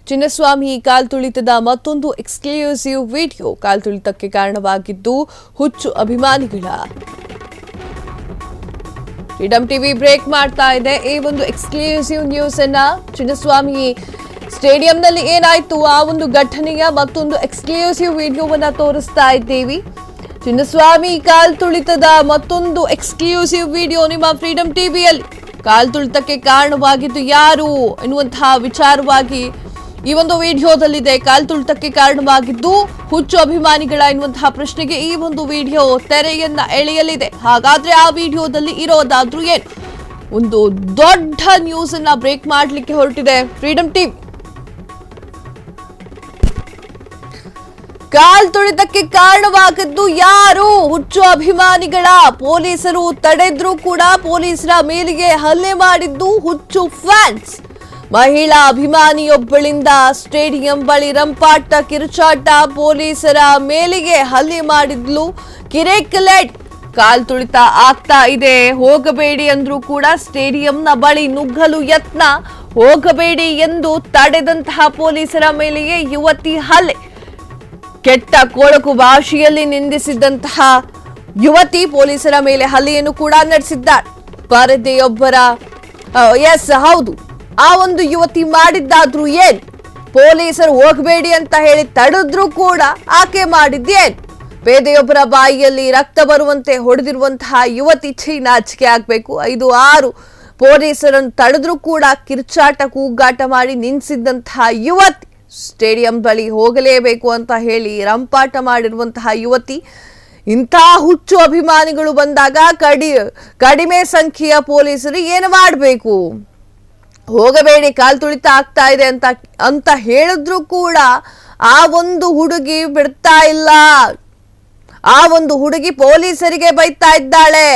ಚಿನ್ನಸ್ವಾಮಿ ಕಾಲ್ತುಳಿತದ ಮತ್ತೊಂದು exclusive video ಕಾಲ್ತುಳಿತಕ್ಕೆ ಕಾರಣವಾಗಿದ್ದು ಹುಚ್ಚು ಅಭಿಮಾನಿಗಳ ಫ್ರೀಡಂ ಟಿವಿ ಬ್ರೇಕ್ ಮಾಡ್ತಾ ಇದೆ ಈ ಒಂದು ಎಕ್ಸ್ಕ್ಲೂಸಿವ್ ನ್ಯೂಸ್ ಅನ್ನ ಚಿನ್ನಸ್ವಾಮಿ ಸ್ಟೇಡಿಯಂನಲ್ಲಿ ಏನಾಯ್ತು ಆ ಒಂದು ಘಟನೆಯ ಮತ್ತೊಂದು ಎಕ್ಸ್ಕ್ಲೂಸಿವ್ ವಿಡಿಯೋವನ್ನ ತೋರಿಸ್ತಾ ಇದ್ದೀವಿ ಚಿನ್ನಸ್ವಾಮಿ ಕಾಲ್ತುಳಿತದ ಮತ್ತೊಂದು ಎಕ್ಸ್ಕ್ಲೂಸಿವ್ ವಿಡಿಯೋ ನಿಮ್ಮ ಫ್ರೀಡಂ ಟಿವಿಯಲ್ಲಿ ಕಾಲ್ತುಳಿತಕ್ಕೆ ಕಾರಣವಾಗಿದ್ದು ಯಾರು ಎನ್ನುವಂತಹ ವಿಚಾರವಾಗಿ ಈ ಒಂದು ವಿಡಿಯೋದಲ್ಲಿದೆ ಕಾಲ್ತುಳಿತಕ್ಕೆ ಕಾರಣವಾಗಿದ್ದು ಹುಚ್ಚು ಅಭಿಮಾನಿಗಳ ಎನ್ನುವಂತಹ ಪ್ರಶ್ನೆಗೆ ಈ ಒಂದು ವಿಡಿಯೋ ತೆರೆಯನ್ನ ಎಳೆಯಲಿದೆ ಹಾಗಾದ್ರೆ ಆ ವಿಡಿಯೋದಲ್ಲಿ ಇರೋದಾದ್ರೂ ಏನು ಒಂದು ದೊಡ್ಡ ನ್ಯೂಸ್ ಅನ್ನ ಬ್ರೇಕ್ ಮಾಡಲಿಕ್ಕೆ ಹೊರಟಿದೆ ಫ್ರೀಡಂ ಟಿವಿ ಕಾಲ್ತುಳಿತಕ್ಕೆ ಕಾರಣವಾಗಿದ್ದು ಯಾರು ಹುಚ್ಚು ಅಭಿಮಾನಿಗಳ ಪೊಲೀಸರು ತಡೆದ್ರು ಕೂಡ ಪೊಲೀಸರ ಮೇಲಿಗೆ ಹಲ್ಲೆ ಮಾಡಿದ್ದು ಹುಚ್ಚು ಫ್ಯಾನ್ಸ್ ಮಹಿಳಾ ಅಭಿಮಾನಿಯೊಬ್ಬಳಿಂದ ಸ್ಟೇಡಿಯಂ ಬಳಿ ರಂಪಾಟ ಕಿರುಚಾಟ ಪೊಲೀಸರ ಮೇಲಿಗೆ ಹಲ್ಲೆ ಮಾಡಿದ್ಲು ಕಿರೇಕಲೇಟ್ ಕಾಲ್ತುಳಿತ ಆಗ್ತಾ ಇದೆ ಹೋಗಬೇಡಿ ಅಂದ್ರೂ ಕೂಡ ಸ್ಟೇಡಿಯಂನ ಬಳಿ ನುಗ್ಗಲು ಯತ್ನ ಹೋಗಬೇಡಿ ಎಂದು ತಡೆದಂತಹ ಪೊಲೀಸರ ಮೇಲೆಯೇ ಯುವತಿ ಹಲ್ಲೆ ಕೆಟ್ಟ ಕೊಳಕು ಭಾಷೆಯಲ್ಲಿ ನಿಂದಿಸಿದಂತಹ ಯುವತಿ ಪೊಲೀಸರ ಮೇಲೆ ಹಲ್ಲೆಯನ್ನು ಕೂಡ ನಡೆಸಿದ್ದಾರೆ ಪರದೆಯೊಬ್ಬರ ಹೌದು ಆ ಒಂದು ಯುವತಿ ಮಾಡಿದ್ದಾದ್ರೂ ಏನ್ ಪೊಲೀಸರು ಹೋಗಬೇಡಿ ಅಂತ ಹೇಳಿ ತಡೆದ್ರು ಕೂಡ ಆಕೆ ಮಾಡಿದ್ದೇನ್ ಪೇದೆಯೊಬ್ಬರ ಬಾಯಿಯಲ್ಲಿ ರಕ್ತ ಬರುವಂತೆ ಹೊಡೆದಿರುವಂತಹ ಯುವತಿ ನಾಚಿಕೆ ಆಗ್ಬೇಕು 5-6 ಪೊಲೀಸರನ್ನು ತಡೆದ್ರು ಕೂಡ ಕಿರ್ಚಾಟ ಕೂಗಾಟ ಮಾಡಿ ನಿಲ್ಲಿಸಿದಂತಹ ಯುವತಿ ಸ್ಟೇಡಿಯಂ ಬಳಿ ಹೋಗಲೇಬೇಕು ಅಂತ ಹೇಳಿ ರಂಪಾಟ ಮಾಡಿರುವಂತಹ ಯುವತಿ ಇಂಥ ಹುಚ್ಚು ಅಭಿಮಾನಿಗಳು ಬಂದಾಗ ಕಡಿಮೆ ಸಂಖ್ಯೆಯ ಪೊಲೀಸರು ಏನು ಮಾಡಬೇಕು ಹೋಗಬೇಡಿ ಕಾಲ್ತುಳಿತ ಆಗ್ತಾ ಇದೆ ಅಂತ ಹೇಳಿದ್ರು ಕೂಡ ಆ ಒಂದು ಹುಡುಗಿ ಬಿಡ್ತಾ ಇಲ್ಲ ಆ ಒಂದು ಹುಡುಗಿ ಪೊಲೀಸರಿಗೆ ಬೈತಾ ಇದ್ದಾಳೆ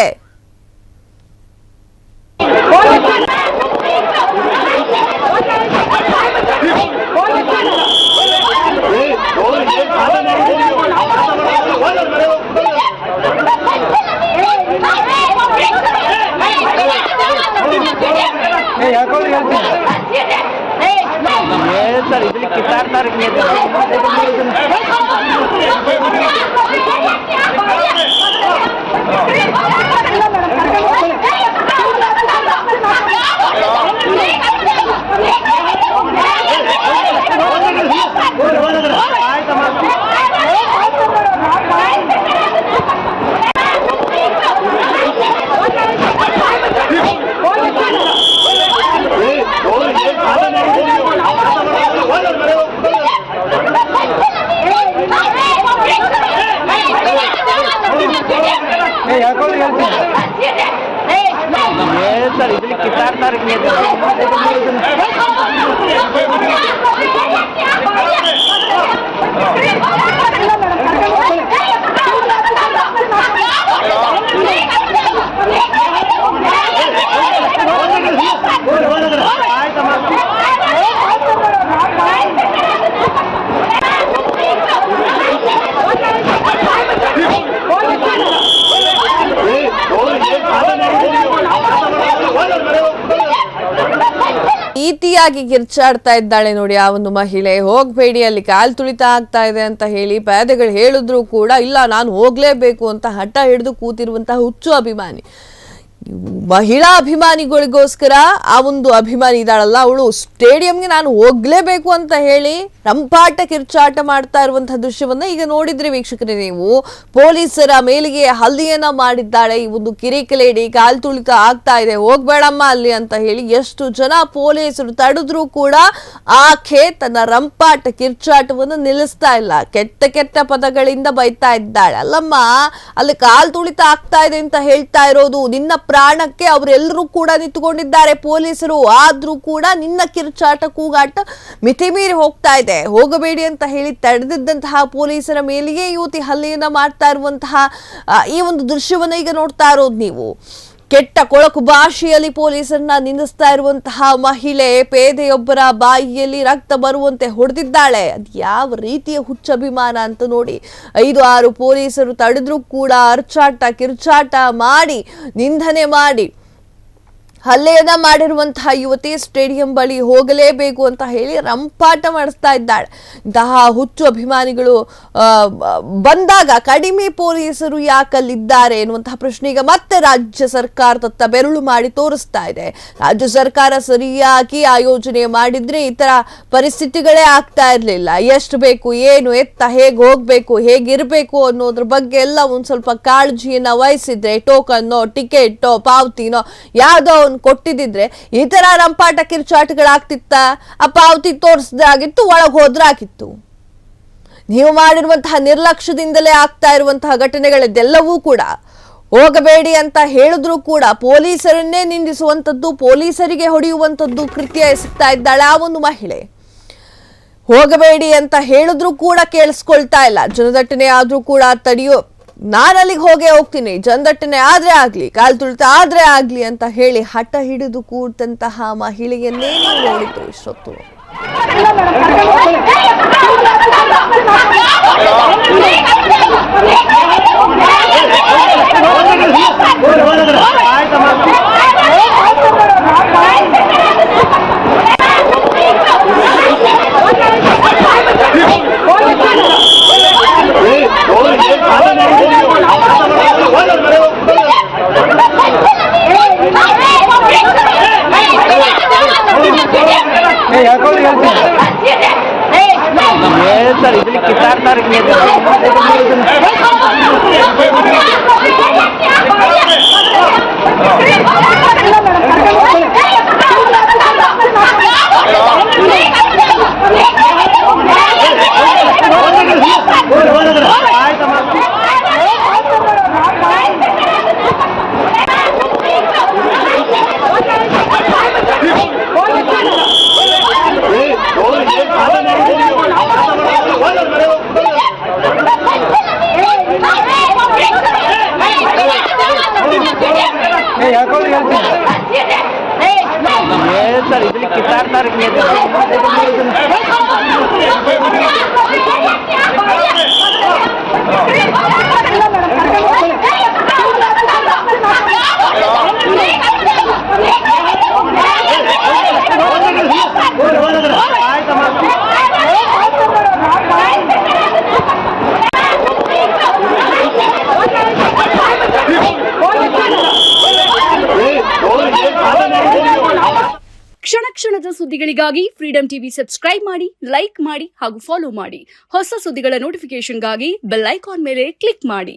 सर इसलिए किसान सर इसलिए किसान ರೀತಿಯಾಗಿ ಕಿರ್ಚಾಡ್ತಾ ಇದ್ದಾಳೆ ನೋಡಿ ಆ ಒಂದು ಮಹಿಳೆ ಹೋಗಬೇಡಿ ಅಲ್ಲಿ ಕಾಲ್ತುಳಿತ ಆಗ್ತಾ ಇದೆ ಅಂತ ಹೇಳಿ ಪೇದೆಗಳು ಹೇಳಿದ್ರು ಕೂಡ ಇಲ್ಲ ನಾನು ಹೋಗ್ಲೇಬೇಕು ಅಂತ ಹಠ ಹಿಡಿದು ಕೂತಿರುವಂತಹ ಹುಚ್ಚು ಅಭಿಮಾನಿ ಮಹಿಳಾ ಅಭಿಮಾನಿಗಳಿಗೋಸ್ಕರ ಆ ಒಂದು ಅಭಿಮಾನಿ ಇದ್ದಾಳಲ್ಲ ಅವಳು ಸ್ಟೇಡಿಯಂಗೆ ನಾನು ಹೋಗ್ಲೇಬೇಕು ಅಂತ ಹೇಳಿ ರಂಪಾಟ ಕಿರ್ಚಾಟ ಮಾಡ್ತಾ ಇರುವಂತಹ ದೃಶ್ಯವನ್ನ ಈಗ ನೋಡಿದ್ರೆ ವೀಕ್ಷಕರೇ ನೀವು ಪೊಲೀಸರ ಮೇಲಿಗೆ ಹಲ್ಲೆಯನ್ನ ಮಾಡಿದ್ದಾಳೆ ಈ ಒಂದು ಕಿರಿಕಿಲೇಡಿ ಕಾಲ್ತುಳಿತ ಆಗ್ತಾ ಇದೆ ಹೋಗ್ಬೇಡಮ್ಮ ಅಲ್ಲಿ ಅಂತ ಹೇಳಿ ಎಷ್ಟು ಜನ ಪೊಲೀಸರು ತಡೆದ್ರು ಕೂಡ ಆಕೆ ತನ್ನ ರಂಪಾಟ ಕಿರ್ಚಾಟವನ್ನು ನಿಲ್ಲಿಸ್ತಾ ಇಲ್ಲ ಕೆಟ್ಟ ಪದಗಳಿಂದ ಬೈತಾ ಇದ್ದಾಳೆ ಅಲ್ಲಮ್ಮ ಅಲ್ಲಿ ಕಾಲ್ತುಳಿತ ಆಗ್ತಾ ಇದೆ ಅಂತ ಹೇಳ್ತಾ ಇರೋದು ನಿನ್ನ ಪ್ರಾಣಕ್ಕೆ ಅವರೆಲ್ಲರೂ ಕೂಡ ನಿಂತುಕೊಂಡಿದ್ದಾರೆ ಪೊಲೀಸರು ಆದ್ರೂ ಕೂಡ ನಿನ್ನ ಕಿರ್ಚಾಟ ಕೂಗಾಟ ಮಿತಿ ಮೀರಿ ಹೋಗ್ತಾ ಇದೆ ಹೋಗಬೇಡಿ ಅಂತ ಹೇಳಿ ತಡೆದಿದ್ದಂತಹ ಪೊಲೀಸರ ಮೇಲೆಯೇ ಯುವತಿ ಹಲ್ಲೆಯನ್ನ ಮಾಡ್ತಾ ಇರುವಂತಹ ಈ ಒಂದು ದೃಶ್ಯವನ್ನ ಈಗ ನೋಡ್ತಾ ಇರೋದು ನೀವು ಕೆಟ್ಟ ಕೊಳಕು ಭಾಷೆಯಲ್ಲಿ ಪೊಲೀಸರನ್ನ ನಿಂದಿಸ್ತಾ ಇರುವಂತಹ ಮಹಿಳೆ ಪೇದೆಯೊಬ್ಬರ ಬಾಯಿಯಲ್ಲಿ ರಕ್ತ ಬರುವಂತೆ ಹೊಡೆದಿದ್ದಾಳೆ ಅದು ಯಾವ ರೀತಿಯ ಹುಚ್ಚಭಿಮಾನ ಅಂತ ನೋಡಿ 5-6 ಪೊಲೀಸರು ತಡೆದ್ರು ಕೂಡ ಅರ್ಚಾಟ ಕಿರ್ಚಾಟ ಮಾಡಿ ನಿಂದನೆ ಮಾಡಿ ಹಲ್ಲೆಯನ್ನ ಮಾಡಿರುವಂತಹ ಯುವತಿ ಸ್ಟೇಡಿಯಂ ಬಳಿ ಹೋಗಲೇಬೇಕು ಅಂತ ಹೇಳಿ ರಂಪಾಟ ಮಾಡಿಸ್ತಾ ಇದ್ದಾಳೆ. ಇಂತಹ ಹುಚ್ಚು ಅಭಿಮಾನಿಗಳು ಬಂದಾಗ ಕಡಿಮೆ ಪೊಲೀಸರು ಯಾಕಲ್ಲಿದ್ದಾರೆ ಎನ್ನುವಂತಹ ಪ್ರಶ್ನೆ ಈಗ ಮತ್ತೆ ರಾಜ್ಯ ಸರ್ಕಾರದತ್ತ ಬೆರಳು ಮಾಡಿ ತೋರಿಸ್ತಾ ಇದೆ. ರಾಜ್ಯ ಸರ್ಕಾರ ಸರಿಯಾಗಿ ಆಯೋಜನೆ ಮಾಡಿದ್ರೆ ಈ ತರ ಪರಿಸ್ಥಿತಿಗಳೇ ಆಗ್ತಾ ಇರಲಿಲ್ಲ. ಎಷ್ಟು ಬೇಕು, ಏನು ಎತ್ತ, ಹೇಗೆ ಹೋಗ್ಬೇಕು, ಹೇಗಿರ್ಬೇಕು ಅನ್ನೋದ್ರ ಬಗ್ಗೆ ಎಲ್ಲ ಒಂದ್ ಸ್ವಲ್ಪ ಕಾಳಜಿಯನ್ನ ವಹಿಸಿದ್ರೆ, ಟೋಕನ್ನೋ ಟಿಕೆಟೋ ಪಾವತಿನೋ ಯಾವ್ದೋ ಕೊಟ್ಟಿದ್ರೆ ಈ ತರ ರಂಪಾಟ ಕಿರುಚಾಟಗಳಾಗ್ತಿತ್ತ. ಆ ಪಾವತಿ ತೋರಿಸಿದಾಗಿತ್ತು, ಒಳಗೆ ಹೋದ್ರಾಗಿತ್ತು. ನೀವು ಮಾಡಿರುವಂತಹ ನಿರ್ಲಕ್ಷ್ಯದಿಂದಲೇ ಆಗ್ತಾ ಇರುವಂತಹ ಘಟನೆಗಳಿದ್ದೆಲ್ಲವೂ ಕೂಡ ಹೋಗಬೇಡಿ ಅಂತ ಹೇಳಿದ್ರು ಕೂಡ ಪೊಲೀಸರನ್ನೇ ನಿಂದಿಸುವಂತದ್ದು, ಪೊಲೀಸರಿಗೆ ಹೊಡೆಯುವಂತದ್ದು ಕೃತ್ಯ ಎಸಗ್ತಾ ಇದ್ದಾಳೆ ಆ ಒಂದು ಮಹಿಳೆ. ಹೋಗಬೇಡಿ ಅಂತ ಹೇಳಿದ್ರು ಕೂಡ ಕೇಳಿಸ್ಕೊಳ್ತಾ ಇಲ್ಲ. ಜನದಟ್ಟಣೆ ಆದ್ರೂ ಕೂಡ ತಡೆಯೋ, ನಾನಲ್ಲಿಗೆ ಹೋಗ್ತೀನಿ, ಜನದಟ್ಟಣೆ ಆದ್ರೆ ಆಗ್ಲಿ, ಕಾಲ್ ತುಳಿತ ಆದ್ರೆ ಆಗ್ಲಿ ಅಂತ ಹೇಳಿ ಹಠ ಹಿಡಿದು ಕೂತಂತಹ ಮಹಿಳೆಯನ್ನೇ ನೋಡಿದ್ದು ಇಷ್ಟೊತ್ತು. ಸರ್ ಇದ್ರಲ್ಲಿ ಕಿತ್ತಾಡ್ತಾರೆ. ಸರ್ ಇದ್ರಲ್ಲಿ ಕಿತ್ತಾಡ್ತಾರೆ. ಕ್ಷಣ ಕ್ಷಣದ ಸುದ್ದಿಗಳಿಗಾಗಿ ಫ್ರೀಡಂ ಟಿವಿ ಸಬ್ಸ್ಕ್ರೈಬ್ ಮಾಡಿ, ಲೈಕ್ ಮಾಡಿ ಹಾಗೂ ಫಾಲೋ ಮಾಡಿ. ಹೊಸ ಸುದ್ದಿಗಳ ನೋಟಿಫಿಕೇಶನ್ಗಾಗಿ ಬೆಲ್ ಐಕಾನ್ ಮೇಲೆ ಕ್ಲಿಕ್ ಮಾಡಿ.